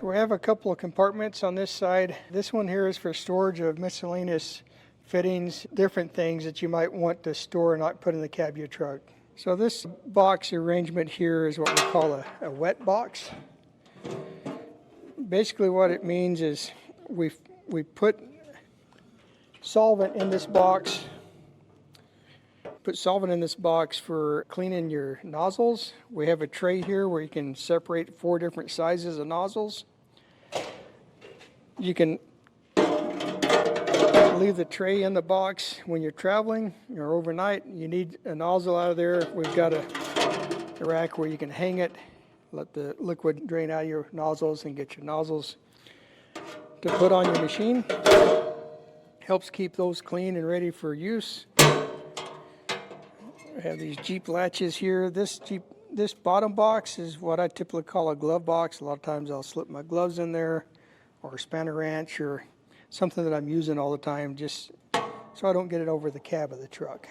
So we have a couple of compartments on this side. This one here is for storage of miscellaneous fittings, different things that you might want to store and not put in the cab of your truck. So this box arrangement here is what we call a wet box. Basically what it means is we put solvent in this box. Put solvent in this box for cleaning your nozzles. We have a tray here where you can separate 4 different sizes of nozzles. You can leave the tray in the box when you're traveling or overnight. You need a nozzle out of there. We've got a rack where you can hang it, let the liquid drain out of your nozzles and get your nozzles to put on your machine. Helps keep those clean and ready for use. We have these Jeep latches here. This bottom box is what I typically call a glove box. A lot of times I'll slip my gloves in there, or a spanner wrench, or something that I'm using all the time, just so I don't get it over the cab of the truck.